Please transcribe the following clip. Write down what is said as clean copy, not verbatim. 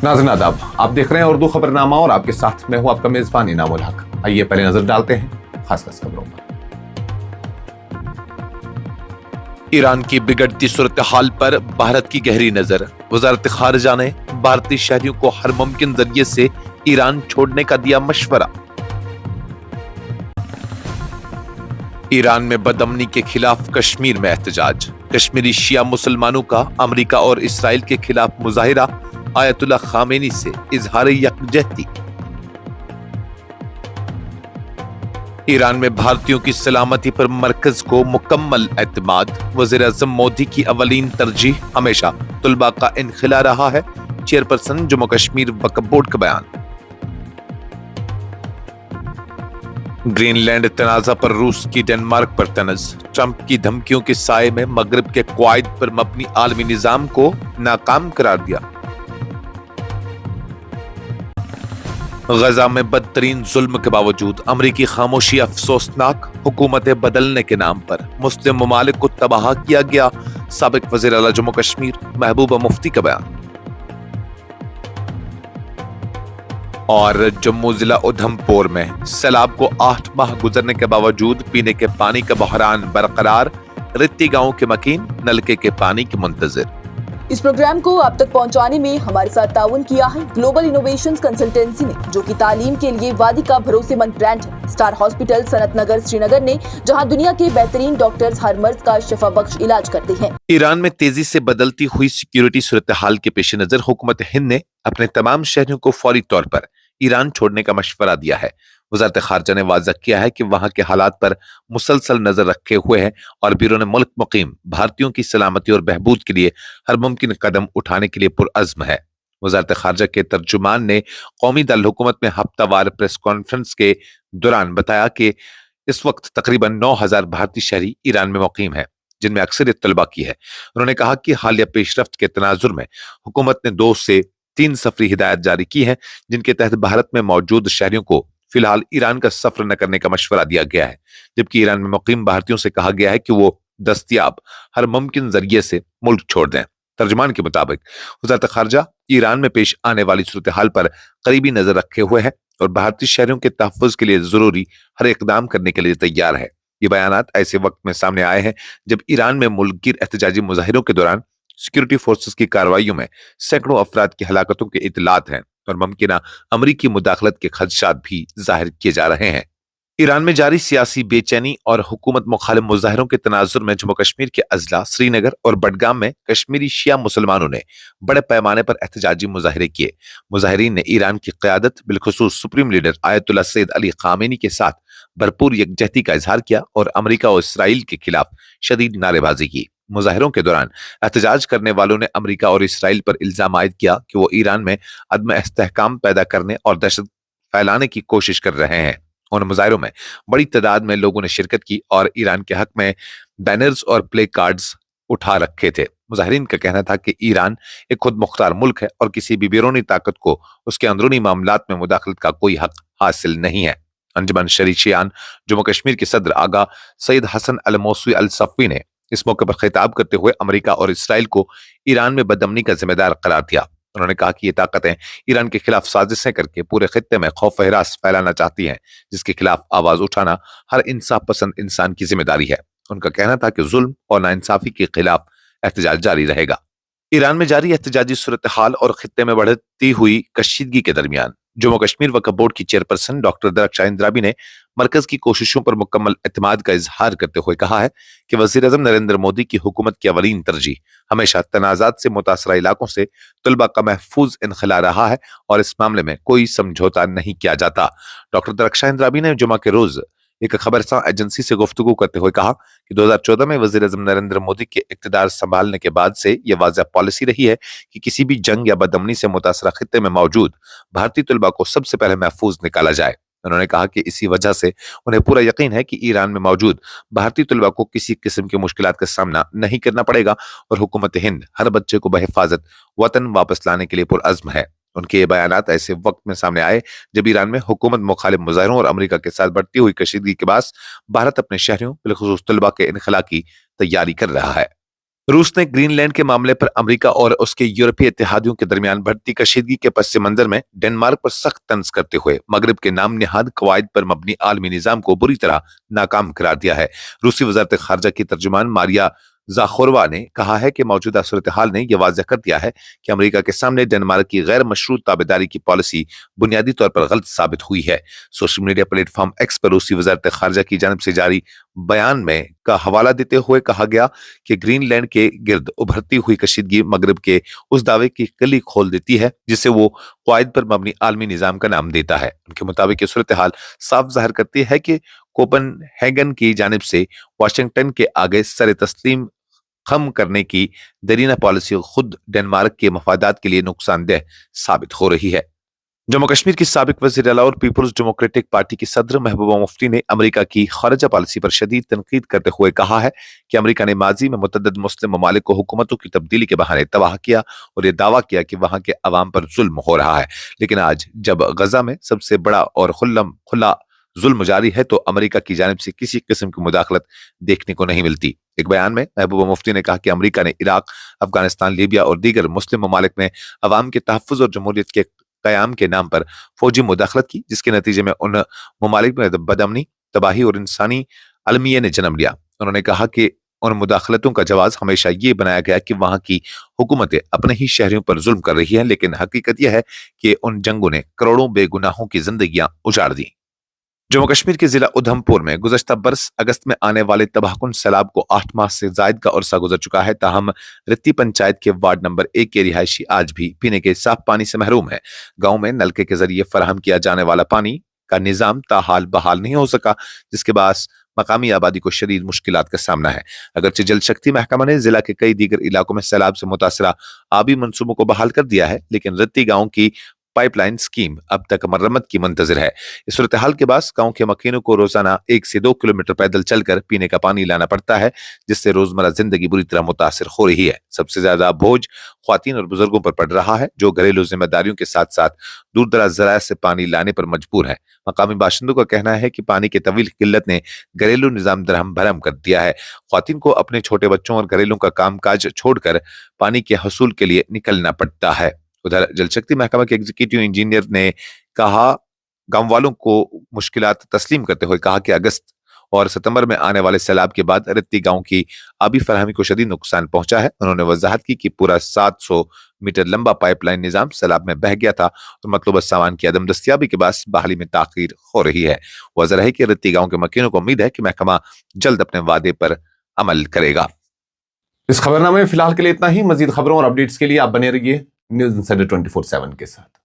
नाज़रीन आदाब, आप देख रहे हैं उर्दू खबरनामा और आपके साथ मैं हूं आपका मेजबान इनामुल हक। आइए पहले नजर डालते हैं खास खबरों पर। ईरान की बिगड़ती सूरत हाल पर भारत की गहरी नजर। वजारत खारजा ने भारतीय शहरियों को हर मुमकिन जरिए से ईरान छोड़ने का दिया मशवरा। ईरान में बदअमनी के खिलाफ कश्मीर में एहतजाज। कश्मीरी शिया मुसलमानों का अमेरिका और इसराइल के खिलाफ मुजाहिरा। आयतुल्लाह खामेनी से इजहार यकजहती। ईरान में भारतीयों की सलामती पर मरकज को मुकम्मल एतमाद। वज़ीर-ए-आज़म मोदी की अवलीन तरजीह हमेशा तुलबा का इनखिला रहा है। चेयरपर्सन जम्मू कश्मीर वक्फ बोर्ड का बयान। ग्रीनलैंड तनाज़ा पर रूस की डेनमार्क पर तनज़। ट्रंप की धमकियों के साये में मगरिब के क्वाइद पर मबनी आलमी निज़ाम को नाकाम करार दिया। गजा में बदतरीन जुल्म के बावजूद अमरीकी खामोशी अफसोसनाक। हुकूमतें बदलने के नाम पर मुस्लिम ममालिक को तबाह किया गया। साबिक वज़ीर आला जम्मू कश्मीर महबूबा मुफ्ती का बयान। और जम्मू जिला उधमपुर में सैलाब को 8 माह गुजरने के बावजूद पीने के पानी का बहरान बरकरार। रित्ती गांव के मकीन नलके के पानी के मुंतजिर। इस प्रोग्राम को आप तक पहुंचाने में हमारे साथ ताउन किया है ग्लोबल इनोवेशंस कंसल्टेंसी ने, जो कि तालीम के लिए वादी का भरोसेमंद ब्रांड है। स्टार हॉस्पिटल सनत नगर श्रीनगर ने, जहां दुनिया के बेहतरीन डॉक्टर्स हर मर्ज का शफा बख्श इलाज करते हैं। ईरान में तेजी से बदलती हुई सिक्योरिटी सूरत हाल के पेश नजर हुकूमत हिंद ने अपने तमाम शहरियों को फौरी तौर पर ईरान छोड़ने का मशवरा दिया है। वजारत खारजा ने वाज़ा किया है कि वहां के हालात पर मुसलसल नजर रखे हुए है और बैरून मुल्क मुकीम भारतीयों की सलामती और बहबूद के लिए हर मुमकिन कदम उठाने के लिए पुरअज़्म है। वजारत खारजा के तर्जुमान ने कौमी दारुल हुकूमत में हफ्तावार प्रेस कॉन्फ्रेंस के दौरान बताया कि इस वक्त तकरीबन 9,000 भारतीय शहरी ईरान में मुकीम है, जिनमें अक्सरियत तलबा की है। उन्होंने कहा कि हालिया पेशरफ्त के तनाजुर में हुकूमत ने 2 से 3 सफरी हिदायत जारी की है, जिनके तहत भारत में मौजूद शहरियों को फिलहाल ईरान का सफर न करने का मशवरा दिया गया है, जबकि ईरान में मुकीम भारतीयों से कहा गया है कि वो दस्तयाब हर मुमकिन जरिए से मुल्क छोड़ दें। तर्जुमान के मुताबिक वज़ारत खारजा ईरान में पेश आने वाली सूरत हाल पर करीबी नजर रखे हुए है और भारतीय शहरियों के तहफ़्फ़ुज़ के लिए जरूरी हर इक़दाम करने के लिए तैयार है। ये बयानात ऐसे वक्त में सामने आए हैं जब ईरान में मुल्कगिर एहतजाजी मुजाहिरों के दौरान सिक्योरिटी फोर्सेस की कार्रवाइयों में सैकड़ों अफराद की हलाकतों के इतलात हैं और मुमकिना अमरीकी मुदाखलत के खदशात भी जाहिर किए जा रहे हैं। ईरान में जारी सियासी बेचैनी और हुकूमत मुखालिफ मुजाहिरों के तनाजुर में जम्मू कश्मीर के अजला श्रीनगर और बडगाम में कश्मीरी शिया मुसलमानों ने बड़े पैमाने पर एहतजाजी मुजाहिरे किए। मुजाहिरीन ने ईरान की क़यादत बिलखुसूस supreme leader Ayatollah Syed Ali Khamenei के साथ भरपूर यकजहती का इजहार किया और अमरीका और इसराइल के खिलाफ शदीद नारेबाजी की। मुजाहिरों के दौरान एहतजाज करने वालों ने अमरीका और इसराइल पर इल्जाम आयद किया कि वो ईरान में अदम इस्तेहकाम पैदा करने और दहशत फैलाने की कोशिश कर रहे हैं। उन मुजाहिरों में बड़ी तादाद में लोगों ने शिरकत की और ईरान के हक में बैनर्स और प्ले कार्ड्स उठा रखे थे। मुजाहिरीन का कहना था कि ईरान एक खुद मुख्तार मुल्क है और किसी भी बैरूनी ताकत को उसके अंदरूनी मामलात में मुदाखलत का कोई हक हासिल नहीं है। अंजुमन शरीशियान जम्मू कश्मीर के सदर आगा सैयद हसन अल मौसवी अल सफ़ी ने इस मौके पर खिताब करते हुए अमेरिका और इसराइल को ईरान में बदअमनी का जिम्मेदार करार दिया। उन्होंने कहा कि ये ताकतें ईरान के खिलाफ साजिशें करके पूरे खित्ते में खौफ हरास फैलाना चाहती हैं, जिसके खिलाफ आवाज उठाना हर इंसाफ पसंद इंसान की जिम्मेदारी है। उनका कहना था कि जुल्म और नाइंसाफी के खिलाफ एहतजाज जारी रहेगा। ईरान में जारी एहतजाजी सूरत हाल और खित्ते में बढ़ती हुई कशीदगी के दरमियान जम्मू कश्मीर वक्फ बोर्ड की चेयरपर्सन डॉक्टर दरख्शां इंद्राबी ने मरकज की कोशिशों पर मुकम्मल एतमाद का इजहार करते हुए कहा है कि वज़ीर-ए-आज़म नरेंद्र मोदी की हुकूमत की अवलीन तरजीह हमेशा तनाज़ात से मुतासरा इलाकों से तुलबा का महफूज इनखला रहा है और इस मामले में कोई समझौता नहीं किया जाता। डॉक्टर दरख्शां इंद्राबी ने जुमा के रोज एक खबरसां एजेंसी से गुफ्तगू करते हुए कहा कि 2014 में वज़ीर-ए-आज़म नरेंद्र मोदी के इक़्तिदार संभालने के बाद से यह वाज़ेह पॉलिसी रही है कि किसी भी जंग या बदअमनी से मुतासरा खित्ते में मौजूद भारतीय तुलबा को सबसे पहले महफूज निकाला जाए। उन्होंने कहा कि इसी वजह से उन्हें पूरा यकीन है कि ईरान में मौजूद भारतीय तुलबा को किसी किस्म की मुश्किलात का सामना नहीं करना पड़ेगा और हुकूमत हिंद हर बच्चे को बहिफाजत वतन वापस लाने के लिए पुरअज़्म है। उनके ये बयानात ऐसे वक्त में सामने आए जब ईरान में हुकूमत मुखालिफ मुजाहिरों और अमेरिका के साथ बढ़ती हुई कशीदगी के बाद भारत अपने शहरियों बिलखुसूस तलबा के इनखला की तैयारी कर रहा है। रूस ने ग्रीनलैंड के मामले पर अमेरिका और उसके यूरोपीय इत्तेहादियों के दरमियान बढ़ती कशीदगी के पस मंजर में डेनमार्क पर सख्त तंज करते हुए मगरब के नाम निहाद कवायद पर मबनी आलमी निजाम को बुरी तरह नाकाम करार दिया है। रूसी वजारत खारजा की तर्जुमान मारिया जाखोरवा ने कहा है कि मौजूदा सूरत हाल ने यह वाज़ह कर दिया है कि अमेरिका के सामने डेनमार्क की गैर मशरूत ताबेदारी की पॉलिसी बुनियादी तौर पर गलत साबित हुई है। सोशल मीडिया प्लेटफॉर्म एक्स पर रूसी वजारत खारजा की जानब से जारी बयान में का हवाला देते हुए कहा गया कि ग्रीनलैंड के गिर्द उभरती हुई कशीदगी मगरब के उस दावे की कली खोल देती है जिसे वो क़वायद पर मबनी आलमी निजाम का नाम देता है। उनके मुताबिक ये सूरत हाल साफ जाहिर करती है कि कोपनहेगन की जानिब से वाशिंगटन के आगे सर तस्लीम खम करने की दरीना पॉलिसी खुद डेनमार्क के मफादात के लिए नुकसानदेह साबित हो रही है। जम्मू कश्मीर की साबिक वज़ीर आला और पीपुल्स डेमोक्रेटिक पार्टी की सदर महबूबा मुफ्ती ने अमेरिका की खारजा पॉलिसी पर शदीद तनकीद करते हुए कहा है कि अमेरिका ने माजी में मुतअद्दिद मुस्लिम ममालिक को हुकूमतों की तब्दीली के बहाने तबाह किया और यह दावा किया कि वहां के अवाम पर जुल्म हो रहा है, लेकिन आज जब गजा में सबसे बड़ा और खुला जुल्म जारी है तो अमेरिका की जानिब से किसी किस्म की मुदाखलत देखने को नहीं मिलती। एक बयान में महबूबा मुफ्ती ने कहा कि अमेरिका ने इराक, अफगानिस्तान, लीबिया और दीगर मुस्लिम ममालिक में अवाम के तहफ़्फ़ुज़ और जमहूरियत के क़याम के नाम पर फौजी मुदाखलत की, जिसके नतीजे में उन ममालिक में बदअमनी, तबाही और इंसानी अलमिये ने जन्म लिया। उन्होंने कहा कि उन मुदाखलतों का जवाब हमेशा ये बनाया गया कि वहां की हुकूमतें अपने ही शहरियों पर जुल्म कर रही हैं, लेकिन हकीकत यह है कि उन जंगों ने करोड़ों बेगुनाहों की जिंदगियां उजाड़ दी। जम्मू कश्मीर के जिला उधमपुर में गुज़श्ता बरस अगस्त में आने वाले तबाहकुन सैलाब को 8 माह से जायद का अरसा गुजर चुका है, ताहम रित्ती पंचायत के वार्ड नंबर 1 के रिहायशी आज भी पीने के साफ पानी से महरूम है। गांव में नलके के जरिए फराहम किया जाने वाला पानी का निजाम ताहाल बहाल नहीं हो सका, जिसके बाद मकामी आबादी को शदीद मुश्किलात का सामना है। अगरचे जल शक्ति महकमा ने जिला के कई दीगर इलाकों में सैलाब से मुतासरा आबी मंसूबों को बहाल कर दिया है, लेकिन रित्ती गांव की पाइपलाइन स्कीम अब तक मरम्मत की मुंतजर है। इस सूरत हाल के बाद गांव के मकीनों को रोजाना 1 से 2 किलोमीटर पैदल चलकर पीने का पानी लाना पड़ता है, जिससे रोजमर्रा जिंदगी बुरी तरह मुतासिर हो रही है। सबसे ज्यादा बोझ ख्वातीन और बुजुर्गों पर पड़ रहा है, जो घरेलू जिम्मेदारियों के साथ साथ दूर दराज ज़राए से पानी लाने पर मजबूर है। मकामी बाशिंदों का कहना है कि पानी की तवील किल्लत ने घरेलू निजाम दरहम भरम कर दिया है। ख्वातीन को अपने छोटे बच्चों और घरेलू का कामकाज छोड़कर पानी के हसूल के लिए निकलना पड़ता है। उधर जल शक्ति महकमा के एग्जीक्यूटिव इंजीनियर ने कहा, गांव वालों को मुश्किलात तस्लीम करते हुए कहा कि अगस्त और सितंबर में आने वाले सैलाब के बाद रित्ती गांव की आबी फराहमी को शदीद नुकसान पहुंचा है। उन्होंने वजाहत की कि पूरा 700 मीटर लंबा पाइपलाइन निजाम सैलाब में बह गया था और मतलूबा सामान की अदम दस्तियाबी के बाद बहाली में ताखीर हो रही है। वजह है कि रित्ती गांव के मकीनों को उम्मीद है कि महकमा जल्द अपने वादे पर अमल करेगा। इस खबरनामे में फिलहाल के लिए इतना ही। मजीद खबरों और अपडेट्स के लिए आप बने रहिए न्यूज़ इंसाइडर 24/7 के साथ।